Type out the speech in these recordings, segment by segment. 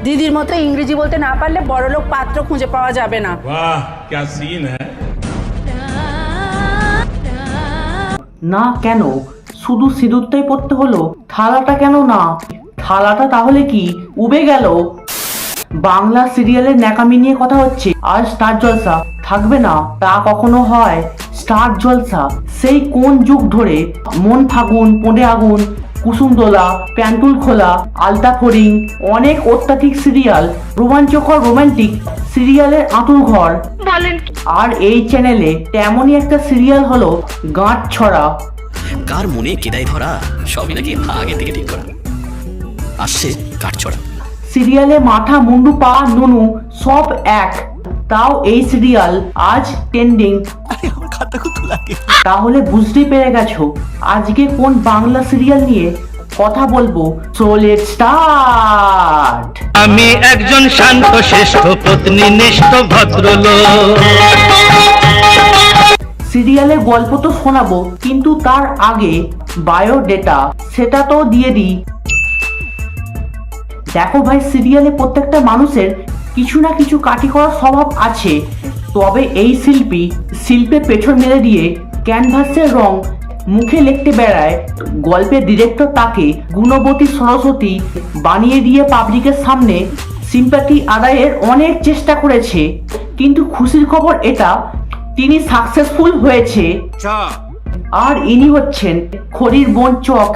দিদির মতো ইংরেজি বলতে না পারলে বড়লোক পাত্র খুঁজে পাওয়া যাবে না। वाह क्या सीन है। না কেন শুধু সিঁদুরটাই পড়তে হলো, থালাটা কেন না? থালাটা তাহলে কি উবে গেল? বাংলা সিরিয়ালের ন্যাকামি নিয়ে কথা হচ্ছে, আর স্টার জলসা থাকবে না তা কখনো হয়? স্টার জলসা সেই কোন যুগ ধরে মন ফাগুন, পোঁদে আগুন, কুসুম দোলা, প্যান্টুল খোলা, আলতা ফড়িং, অনেক অত্যাধিক সিরিয়াল, রোমাঞ্চকর রোমান্টিক সিরিয়ালের আঁতুর ঘর। আর এই চ্যানেলে তেমনই একটা সিরিয়াল হলো গাঁট ছড়া। কার মনে কেদাই ধরা সবই নাকি আগে থেকে ঠিক করা। আসছে কাঠছড়া। সিরিয়ালে মাথা, মুন্ডু, পা, নুনু সব এক, তাও এই সিরিয়াল আজ ট্রেন্ডিং। তাহলে বুঝতেই পেরে গেছো আজকে কোন বাংলা সিরিয়াল নিয়ে কথা বলবো। So let's start. আমি একজন শান্ত শ্রেষ্ঠ পত্নীনিষ্ঠ ভদ্রলোক। সিরিয়ালের গল্প তো শোনাবো, কিন্তু তার আগে বায়োডেটা সেটা তো দিয়ে দিই। দেখো ভাই, সিরিয়ালে প্রত্যেকটা মানুষের কিছু না কিছু কাঠি করার স্বভাব আছে, তবে এই শিল্পে পেছন মেরে দিয়ে ক্যানভাসের রং মুখে লিখতে বেড়ায়। গল্পের ডিরেক্টর তাকে গুণবতী সরস্বতী বানিয়ে দিয়ে পাবলিকের সামনে সিম্প্যাথি আদায়ের অনেক চেষ্টা করেছে, কিন্তু খুশির খবর এটা, তিনি সাকসেসফুল হয়েছে। আর ইনি হচ্ছেন খড়ির বোন চক,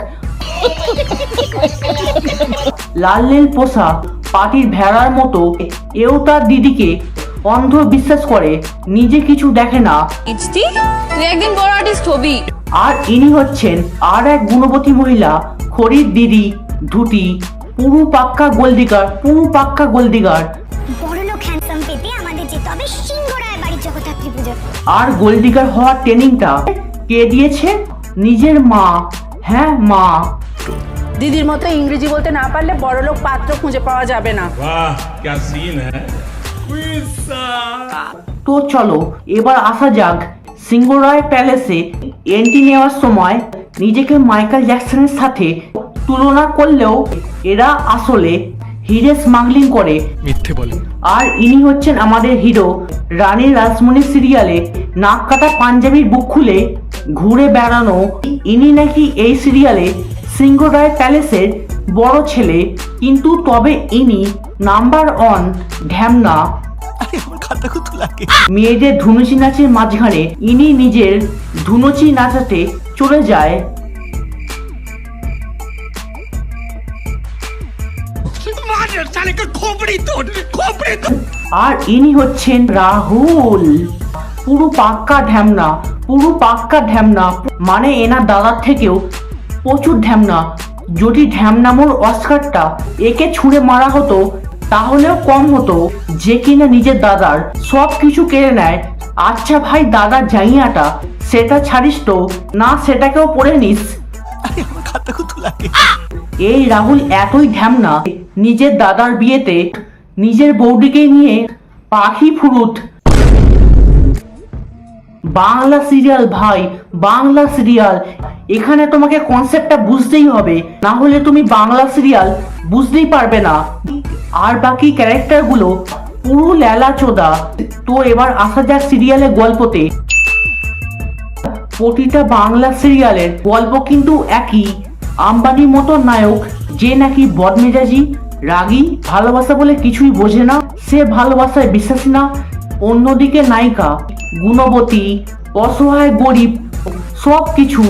লাল নীল পোষা পাটির ভেড়ার মতো। এও তার দিদিকে অন্ধ বিশ্বাস করে, নিজে কিছু দেখে না। তুই একদিন বড় আর্টিস্ট হবি। আর ইনি হচ্ছেন আর এক গুণবতী মহিলা, খড়ির দিদি ধুতি, পুরু পাক্কা গোল্ডিগার। বড়লোক হ্যান্ডসাম পেতে আমাদের যেতে হবে সিংহরায় বাড়ির জগদ্ধাত্রী পুজো। আর গোল্ডিগার হওয়ার ট্রেনিংটা কে দিয়েছে? নিজের মা। হ্যাঁ, মা। দিদির মতো ইংরেজি বলতে না পারলে বড়লোক পাত্র খুঁজে পাওয়া যাবে না। वाह क्या सीन है। তো চলো এবার আসা যাক সিংহরায় প্যালেসে এন্ট্রি নেওয়ার সময় নিজেকে মাইকেল জ্যাকসনের সাথে তুলনা করলেও এরা আসলে হিরে স্মাগলিং করে, মিথ্যে বলে। আর ইনি হচ্ছেন আমাদের হিরো, রানী রাসমণি সিরিয়ালে নাক কাটা পাঞ্জাবির বুক খুলে ঘুরে বেড়ানো। ইনি নাকি এই সিরিয়ালে সিংহরায় প্যালেসের বড় ছেলে, কিন্তু তবে ইনি নাম্বার 1 ঢ্যামনা। মেয়েদের ধুনুচি নাচের মাঝখানে ইনি নিজের ধুনুচি নাচাতে চলে যায়। আর ইনি হচ্ছেন রাহুল, পুরো পাক্কা ঢ্যামনা, মানে এনার দাদার থেকেও প্রচুর ঢ্যামনা। যদি ঢ্যামনামোর অস্কারটা একে ছুঁড়ে মারা হতো তাহলেও কম হতো, যে কিনা নিজের দাদার সব কিছু কেড়ে নেয়। আচ্ছা ভাই, দাদার জাঙ্গিয়াটা সেটা ছাড়িস তো না, সেটাকেও পরে নিস। এই রাহুল এতই ঢ্যামনা, নিজের দাদার বিয়েতে নিজের বৌদিকে নিয়ে পাখি ফুরুত। বাংলা সিরিয়াল ভাই, বাংলা সিরিয়াল, এখানে তোমাকে কনসেপ্টটা বুঝতেই হবে, না হলে তুমি বাংলা সিরিয়াল বুঝতেই পারবে না। আর বাকি ক্যারেক্টারগুলো পুরো লেলা চোদা। তো এবার আসা যাক সিরিয়ালের গল্পতে। প্রতিটা বাংলা সিরিয়ালের গল্প কিন্তু একই। আম্বানির মতো নায়ক, যে নাকি বদমেজাজি, রাগী, ভালোবাসা বলে কিছুই বোঝে না, সে ভালোবাসায় বিশ্বাসী না। অন্যদিকে নায়িকা গুণবতী, অসহায়, গরিব, সব কিছু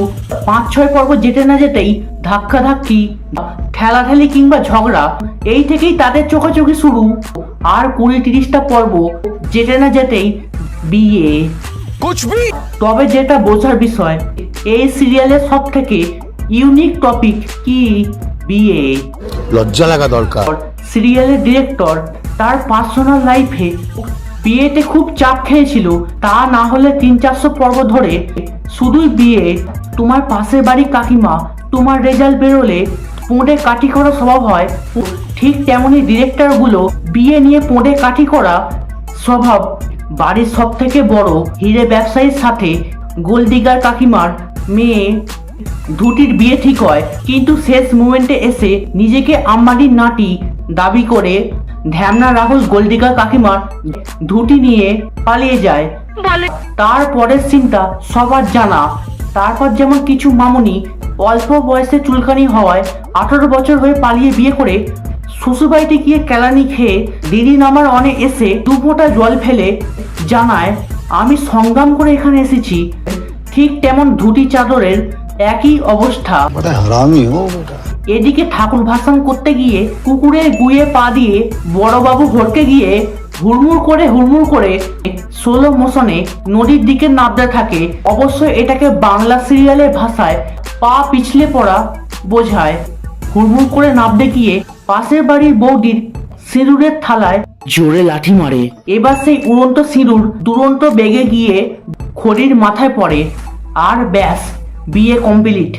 5-6 পর্ব যেতে না যেতেই ধাক্কাধাক্কি, ঠেলাঠেলি কিংবা ঝগড়া, এই থেকেই তাদের চোখাচোখি শুরু। আর 20-30টা পর্ব যেতে না যেতেই বিয়ে। তবে যেটা বোঝার বিষয়, এই সিরিয়ালের সব থেকে ইউনিক টপিক কি? বিয়ে। লজ্জা লাগা দরকার। সিরিয়ালের ডিরেক্টর তার পার্সোনাল লাইফে বিয়েতে খুব চাপ খেয়েছিল, তা না হলে 300-400 পর্ব ধরে শুধুই বিয়ে। তোমার পাশের বাড়ি কাকিমা তোমার রেজাল্ট বেরোলে পোঁড়ে কাঠি করা স্বভাব হয়, ঠিক তেমনি ডিরেক্টরগুলো বিয়ে নিয়ে পোঁড়ে কাঠি করা স্বভাব। বাড়ির সব থেকে বড় হিরে ব্যবসায়ীর সাথে গোল্ডিগার কাকিমার মেয়ে দুটির বিয়ে ঠিক হয়, কিন্তু শেষ মোমেন্টে এসে নিজেকে আম্বানির নাতি দাবি করে ধ্যামনা রাহুল গোল্ডিকা কাকিমার ধুতি নিয়ে পালিয়ে যায়। তারপরের সিনটা সবার জানা। তারপর যেমন কিছু মামুনি অল্প বয়সে চুলকানি হওয়ায় 18 বছর হয়ে পালিয়ে বিয়ে করে শ্বশুরবাড়িতে গিয়ে কেলানি খেয়ে দিদি নামার অনে এসে দু ফোঁটা জল ফেলে জানায় আমি সংগ্রাম করে এখানে এসেছি। ঠিক তেমন ধুতি চাদরের একই অবস্থা। बड़ा हरामी हो बेटा। এদিকে ঠাকুর ভাসান করতে গিয়ে কুকুরের গুয়ে পা দিয়ে বড়বাবু ঘরকে গিয়ে হুড়মুড় করে স্লো মোশনে নদীর দিকে নামতে থাকে। অবশ্য এটাকে বাংলা সিরিয়ালের ভাষায় পা পিছলে পড়া বোঝায়। হুড়মুড় করে নামতে গিয়ে পাশের বাড়ির বৌদির সিঁদুরের থালায় জোরে লাঠি মারে। এবার সেই উড়ন্ত সিঁদুর দুরন্ত বেগে গিয়ে খড়ির মাথায় পড়ে। আর ব্যাস, বিয়ে কমপ্লিট।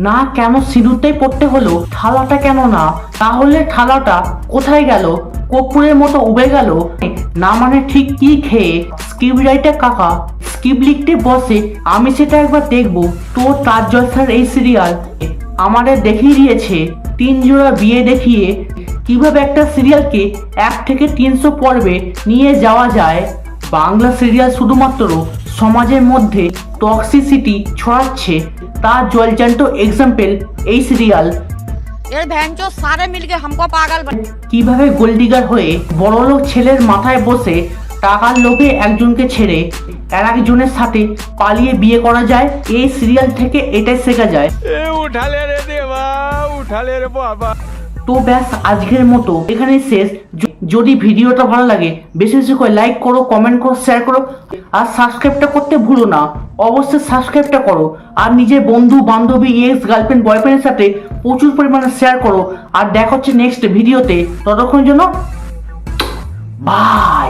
না কেন সিঁদুরটাই পড়তে হলো, থালাটা কেন না? তাহলে থালাটা কোথায় গেল? কর্পূরের মতো উবে গেল না, মানে ঠিক কি খেয়ে? স্ক্রিপ্ট রাইটার কাকা স্ক্রিপ্ট লিখতে বসে আমি সেটা একবার দেখবো। তো তার জলসার এই সিরিয়াল আমাদের দেখিয়ে দিয়েছে 3 জোড়া বিয়ে দেখিয়ে কিভাবে একটা সিরিয়ালকে 1 থেকে 300 পর্বে নিয়ে যাওয়া যায়। বাংলা সিরিয়াল শুধুমাত্র সমাজের মধ্যে টক্সিসিটি ছড়াচ্ছে তার জলজান্ত এক্সাম্পল এই সিরিয়াল। ये भैंचो सारे मिलके हमको पागल बना। কিভাবে গোল্ডিগার হয়ে বড়লোক ছেলের মাথায় বসে টাকার লোভে একজনকে ছেড়ে আর একজনের সাথে পালিয়ে বিয়ে করা যায়, এই সিরিয়াল থেকে এটাই শেখা যায়। তো ব্যাস, আজকের মতো এখানে শেষ। যদি ভিডিওটা ভালো লাগে বেশি বেশি করে লাইক করো, কমেন্ট করো, শেয়ার করো আর সাবস্ক্রাইবটা করতে ভুলো না। অবশ্যই সাবস্ক্রাইবটা করো আর নিজের বন্ধু বান্ধবী, এক্স গার্লফ্রেন্ড বয়ফ্রেন্ডের সাথে প্রচুর পরিমাণে শেয়ার করো। আর দেখা হচ্ছে নেক্সট ভিডিওতে। ততক্ষণের জন্য বাই।